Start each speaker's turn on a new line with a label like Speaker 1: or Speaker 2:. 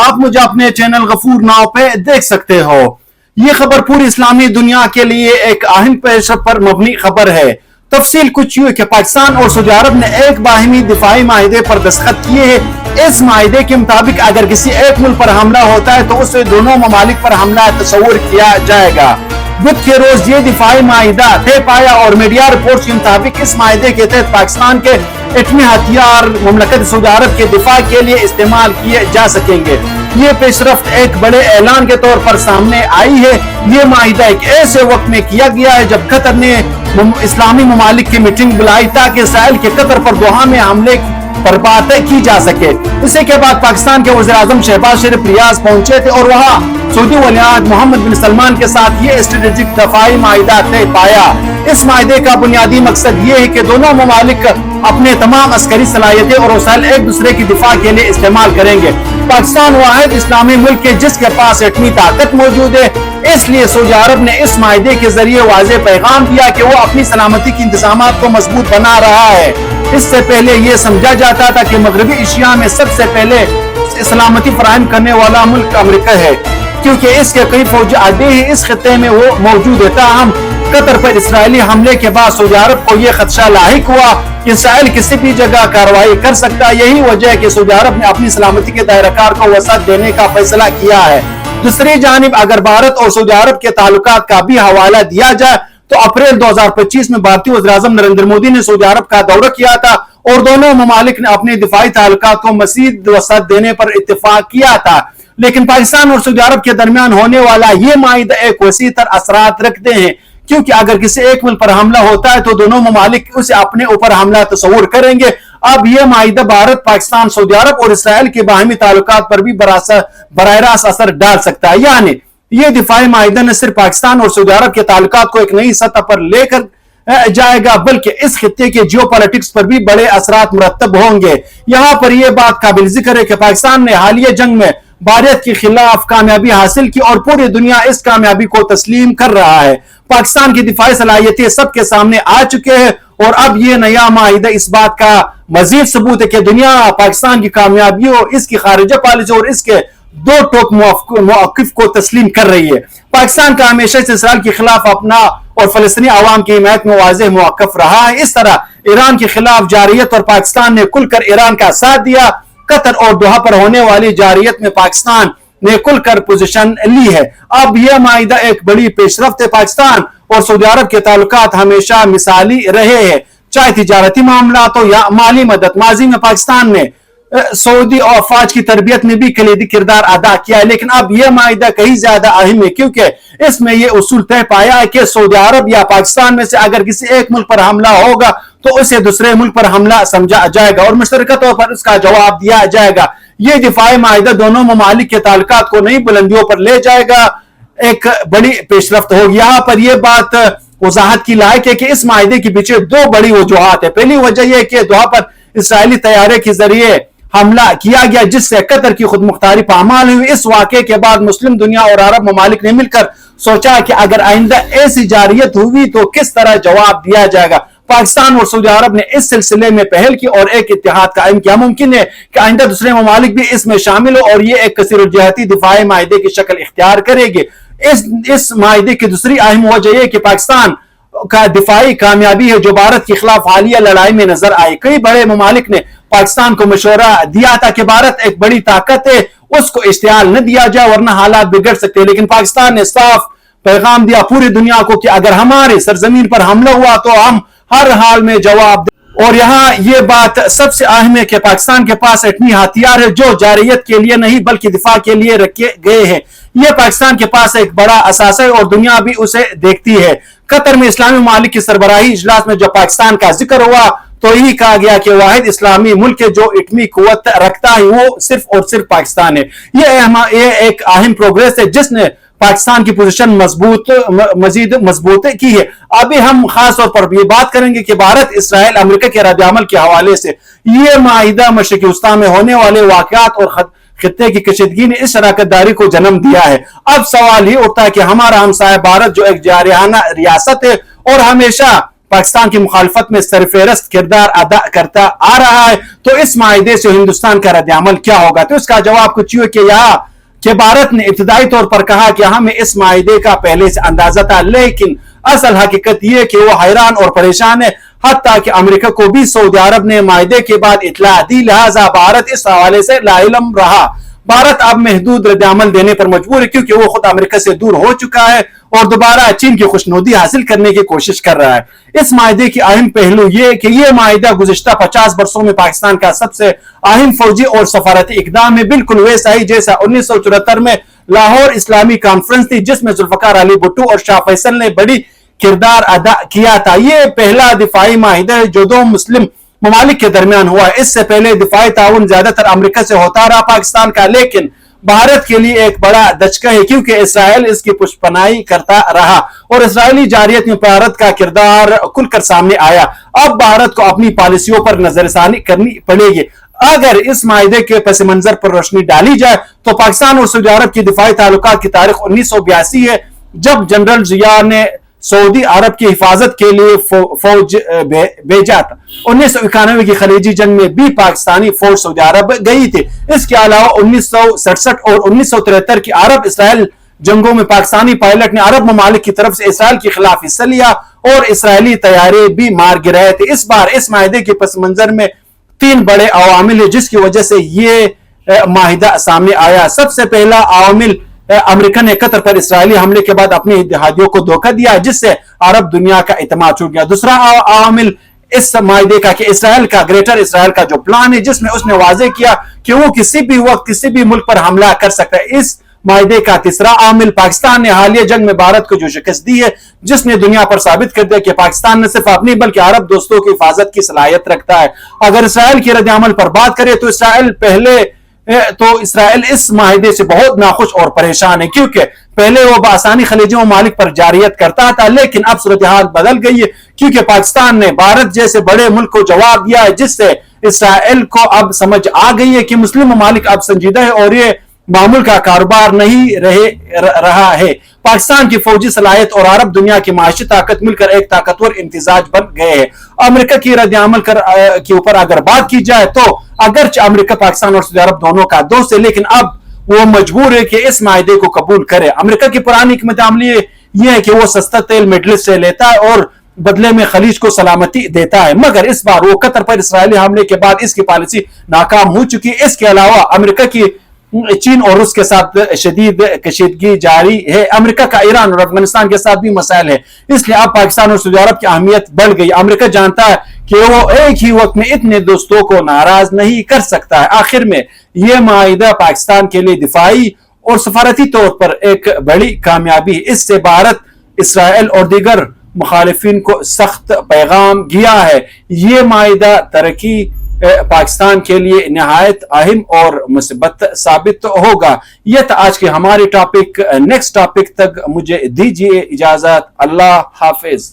Speaker 1: آپ مجھے اپنے چینل غفور ناؤ پہ دیکھ سکتے ہو۔ یہ خبر پوری اسلامی دنیا کے لیے ایک اہم پیش پر مبنی خبر ہے۔ تفصیل کچھ یوں کہ پاکستان اور سعودی عرب نے ایک باہمی دفاعی معاہدے پر دستخط کیے ہیں۔ اس معاہدے کے مطابق اگر کسی ایک ملک پر حملہ ہوتا ہے تو اسے دونوں ممالک پر حملہ تصور کیا جائے گا۔ بدھ کے روز یہ دفاعی معاہدہ طے پایا اور میڈیا رپورٹس کے مطابق اس معاہدے کے تحت پاکستان کے ایٹمی ہتھیار مملکت سعودی عرب کے دفاع کے لیے استعمال کیے جا سکیں گے۔ یہ پیش رفت ایک بڑے اعلان کے طور پر سامنے آئی ہے۔ یہ معاہدہ ایک ایسے وقت میں کیا گیا ہے جب قطر نے اسلامی ممالک کی میٹنگ بلائی تاکہ اسرائیل کے قطر پر دوحہ میں حملے پر باتیں کی جا سکے۔ اسی کے بعد پاکستان کے وزیر اعظم شہباز شریف ریاض پہنچے تھے اور وہاں سعودی ولی عہد محمد بن سلمان کے ساتھ یہ اسٹریٹجک دفاعی معاہدہ طے پایا۔ اس معاہدے کا بنیادی مقصد یہ ہے کہ دونوں ممالک اپنے تمام عسکری صلاحیتیں اور وسائل ایک دوسرے کی دفاع کے لیے استعمال کریں گے۔ پاکستان واحد اسلامی ملک ہے جس کے پاس ایٹمی طاقت موجود ہے، اس لیے سعودی عرب نے اس معاہدے کے ذریعے واضح پیغام دیا کہ وہ اپنی سلامتی کی انتظامات کو مضبوط بنا رہا ہے۔ اس سے پہلے یہ سمجھا جاتا تھا کہ مغربی ایشیا میں سب سے پہلے سلامتی فراہم کرنے والا ملک امریکہ ہے، کیونکہ اس کے کئی فوجی اڈے ہیں اس خطے میں وہ موجود ہے۔ تاہم قطر پر اسرائیلی حملے کے بعد سعودی عرب کو یہ خدشہ لاحق ہوا کہ اسرائیل کسی بھی جگہ کارروائی کر سکتا ہے۔ یہی وجہ ہے کہ سعودی عرب نے اپنی سلامتی کے دائرہ کار کو وسعت دینے کا فیصلہ کیا ہے۔ دوسری جانب اگر بھارت اور سعودی عرب کے تعلقات کا بھی حوالہ دیا جائے تو اپریل 2025 میں بھارتی وزیر اعظم نریندر مودی نے سعودی عرب کا دورہ کیا تھا اور دونوں ممالک نے اپنے دفاعی تعلقات کو مزید وسعت دینے پر اتفاق کیا تھا۔ لیکن پاکستان اور سعودی عرب کے درمیان ہونے والا یہ معاہدہ ایک وسیع تر اثرات رکھتے ہیں، کیونکہ اگر کسی ایک ملک پر حملہ ہوتا ہے تو دونوں ممالک اسے اپنے اوپر حملہ تصور کریں گے۔ اب یہ معاہدہ بھارت، پاکستان، سعودی عرب اور اسرائیل کے باہمی تعلقات پر بھی براہ راست اثر ڈال سکتا ہے۔ یعنی یہ دفاعی معاہدہ نہ صرف پاکستان اور سعودی عرب کے تعلقات کو ایک نئی سطح پر لے کر جائے گا بلکہ اس خطے کے جیو پالیٹکس پر بھی بڑے اثرات مرتب ہوں گے۔ یہاں پر یہ بات قابل ذکر ہے کہ پاکستان نے حالیہ جنگ میں بھارت کے خلاف کامیابی حاصل کی اور پوری دنیا اس کامیابی کو تسلیم کر رہا ہے۔ پاکستان کی دفاعی صلاحیتیں سب کے سامنے آ چکے ہیں اور اب یہ نیا معاہدہ اس بات کا مزید ثبوت ہے کہ دنیا پاکستان کی کامیابیوں، اس کی خارجہ پالیسی اور اس کے دو ٹوک موقف کو تسلیم کر رہی ہے۔ پاکستان کا ہمیشہ سے اسرائیل کے خلاف اپنا اور فلسطینی عوام کی حمایت میں واضح موقف رہا ہے۔ اس طرح ایران کے خلاف جارحیت اور پاکستان نے کھل کر ایران کا ساتھ دیا۔ قطر اور دوحہ پر ہونے والی جارحیت میں پاکستان نے کھل کر پوزیشن لی ہے۔ اب یہ معاہدہ ایک بڑی پیش رفت ہے۔ پاکستان اور سعودی عرب کے تعلقات ہمیشہ مثالی رہے ہیں، چاہے تجارتی معاملات ہو یا مالی مدد۔ ماضی میں پاکستان نے سعودی افواج کی تربیت میں بھی کلیدی کردار ادا کیا ہے، لیکن اب یہ معاہدہ کہیں زیادہ اہم ہے کیونکہ اس میں یہ اصول طے پایا ہے کہ سعودی عرب یا پاکستان میں سے اگر کسی ایک ملک پر حملہ ہوگا تو اسے دوسرے ملک پر حملہ سمجھا جائے گا اور مشترکہ طور پر اس کا جواب دیا جائے گا۔ یہ دفاعی معاہدہ دونوں ممالک کے تعلقات کو نئی بلندیوں پر لے جائے گا، ایک بڑی پیش رفت ہوگی۔ یہاں پر یہ بات وضاحت کی لائق ہے کہ اس معاہدے کے پیچھے دو بڑی وجوہات ہیں۔ پہلی وجہ یہ کہ دوحہ پر اسرائیلی طیارے کے ذریعے حملہ کیا گیا جس سے قطر کی خود مختاری پامال ہوئی۔ اس واقعے کے بعد مسلم دنیا اور عرب ممالک نے مل کر سوچا کہ اگر آئندہ ایسی جارحیت ہوئی تو کس طرح جواب دیا جائے گا۔ پاکستان اور سعودی عرب نے اس سلسلے میں پہل کی اور ایک اتحاد قائم کیا۔ ممکن ہے کہ آئندہ دوسرے ممالک بھی اس میں شامل ہو اور یہ ایک کثیر الجہتی دفاعی معاہدے کی شکل اختیار کرے گی۔ اس معاہدے کی دوسری اہم وجہ یہ کہ پاکستان کا دفاعی کامیابی ہے جو بھارت کے خلاف حالیہ لڑائی میں نظر آئی۔ کئی بڑے ممالک نے پاکستان کو مشورہ دیا تھا کہ بھارت ایک بڑی طاقت ہے، اس کو اشتعال نہ دیا جائے ورنہ حالات بگڑ سکتے ہیں، لیکن پاکستان نے صاف پیغام دیا پوری دنیا کو کہ اگر ہمارے سرزمین پر حملہ ہوا تو ہم ہر حال میں جواب دیں۔ اور یہاں یہ بات سب سے اہم ہے کہ پاکستان کے پاس ایٹمی ہتھیار ہے جو جارحیت کے لیے نہیں بلکہ دفاع کے لیے رکھے گئے ہیں۔ یہ پاکستان کے پاس ایک بڑا اثاثہ ہے اور دنیا بھی اسے دیکھتی ہے۔ قطر میں اسلامی ممالک کی سربراہی اجلاس میں جب پاکستان کا ذکر ہوا تو یہی کہا گیا کہ واحد اسلامی ملک جو ایٹمی قوت رکھتا ہے وہ صرف اور صرف پاکستان ہے۔ یہ ایک اہم پروگریس ہے جس نے پاکستان کی پوزیشن مزید مضبوط کی ہے۔ ابھی ہم خاص طور پر یہ بات کریں گے کہ بھارت، اسرائیل، امریکہ کے رد عمل کے حوالے سے یہ معاہدہ مشرقی وسطیٰ میں ہونے والے واقعات اور خطے کی کشیدگی نے اس شراکت داری کو جنم دیا ہے۔ اب سوال یہ اٹھتا ہے کہ ہمارا ہمسایہ بھارت جو ایک جارحانہ ریاست ہے اور ہمیشہ پاکستان کی مخالفت میں سرفہرست کردار ادا کرتا آ رہا ہے، تو اس معاہدے سے ہندوستان کا رد عمل کیا ہوگا؟ تو اس کا جواب کچھ یہ کہ بھارت نے ابتدائی طور پر کہا کہ ہمیں اس معاہدے کا پہلے سے اندازہ تھا، لیکن اصل حقیقت یہ کہ وہ حیران اور پریشان ہے، حتیٰ کہ امریکہ کو بھی سعودی عرب نے معاہدے کے بعد اطلاع دی، لہٰذا بھارت اس حوالے سے لا علم رہا۔ بھارت اب محدود رد عمل دینے پر مجبور ہے کیونکہ وہ خود امریکہ سے دور ہو چکا ہے اور دوبارہ چین کی خوشنودی حاصل کرنے کی کوشش کر رہا ہے۔ اس معاہدے کی اہم پہلو یہ کہ یہ معاہدہ گزشتہ 50 برسوں میں پاکستان کا سب سے اہم فوجی اور سفارتی اقدام ہے، بالکل ویسا ہی جیسا 1974 میں لاہور اسلامی کانفرنس تھی جس میں ذوالفقار علی بھٹو اور شاہ فیصل نے بڑی کردار ادا کیا تھا۔ یہ پہلا دفاعی معاہدہ ہے جو دو مسلم ممالک کے درمیان ہوا ہے۔ اس سے پہلے دفاعی تعاون زیادہ تر امریکہ سے ہوتا رہا پاکستان کا، لیکن بھارت کے لیے ایک بڑا دھچکا ہے کیونکہ اسرائیل اس کی پشپناہی کرتا رہا اور اسرائیلی جارحیت میں بھارت کا کردار کھل کر سامنے آیا۔ اب بھارت کو اپنی پالیسیوں پر نظر ثانی کرنی پڑے گی۔ اگر اس معاہدے کے پس منظر پر روشنی ڈالی جائے تو پاکستان اور سعودی عرب کی دفاعی تعلقات کی تاریخ 1982 ہے، جب جنرل ضیاء نے سعودی عرب کی حفاظت کے لیے فوج بھیجا تھا۔ 1991 کی خلیجی جنگ میں بھی پاکستانی فوج سعودی عرب گئی تھی۔ اس کے علاوہ 1967 اور 1973 کی عرب اسرائیل جنگوں میں پاکستانی پائلٹ نے عرب ممالک کی طرف سے اسرائیل کے خلاف حصہ لیا اور اسرائیلی طیارے بھی مار گرائے تھے۔ اس بار اس معاہدے کے پس منظر میں 3 بڑے عوامل ہیں جس کی وجہ سے یہ معاہدہ سامنے آیا۔ سب سے پہلا عوامل، امریکہ نے قطر پر اسرائیلی حملے کے بعد اپنے اتحادیوں کو دھوکہ دیا جس سے عرب دنیا کا اعتماد چھوٹ گیا۔ دوسرا عوامل اس معاہدے کا کہ اسرائیل کا گریٹر اسرائیل کا جو پلان ہے جس میں اس نے واضح کیا کہ وہ کسی بھی وقت کسی بھی ملک پر حملہ کر سکتا ہے۔ اس معاہدے کا تیسرا عامل، پاکستان نے حالیہ جنگ میں بھارت کو جو شکست دی ہے جس نے دنیا پر ثابت کر دیا کہ پاکستان نہ صرف اپنی بلکہ عرب دوستوں کی حفاظت کی صلاحیت رکھتا ہے۔ اگر اسرائیل کی رد عمل پر بات کرے تو اسرائیل اس معاہدے سے بہت ناخوش اور پریشان ہے کیونکہ پہلے وہ بآسانی خلیجی ممالک پر جارحیت کرتا تھا، لیکن اب صورتحال بدل گئی ہے کیونکہ پاکستان نے بھارت جیسے بڑے ملک کو جواب دیا ہے جس سے اسرائیل کو اب سمجھ آ گئی ہے کہ مسلم ممالک اب سنجیدہ ہے اور یہ معمول کا کاروبار نہیں رہا ہے۔ پاکستان کی فوجی صلاحیت اور عرب دنیا کی معاشی طاقت مل کر ایک طاقتور امتزاج بن گئے ہیں۔ امریکہ کی رد عمل کے اوپر اگر بات کی جائے تو اگرچہ امریکہ پاکستان اور سعودی عرب دونوں کا دوست ہے لیکن اب وہ مجبور ہے کہ اس معاہدے کو قبول کرے۔ امریکہ کی پرانی حکمت عملی یہ ہے کہ وہ سستا تیل مڈل ایسٹ سے لیتا ہے اور بدلے میں خلیج کو سلامتی دیتا ہے، مگر اس بار وہ قطر پر اسرائیلی حملے کے بعد اس کی پالیسی ناکام ہو چکی ہے۔ اس کے علاوہ امریکہ کی چین اور روس کے ساتھ شدید کشیدگی جاری ہے۔ امریکہ کا ایران اور افغانستان کے ساتھ بھی مسائل ہے، اس لیے اب پاکستان اور سعودی عرب کی اہمیت بڑھ گئی۔ امریکہ جانتا ہے کہ وہ ایک ہی وقت میں اتنے دوستوں کو ناراض نہیں کر سکتا ہے۔ آخر میں یہ معاہدہ پاکستان کے لیے دفاعی اور سفارتی طور پر ایک بڑی کامیابی ہے۔ اس سے بھارت، اسرائیل اور دیگر مخالفین کو سخت پیغام گیا ہے۔ یہ معاہدہ ترقی پاکستان کے لیے نہایت اہم اور مثبت ثابت ہوگا۔ یہ تھا آج کے ہمارے ٹاپک۔ نیکسٹ ٹاپک تک مجھے دیجیے اجازت۔ اللہ حافظ۔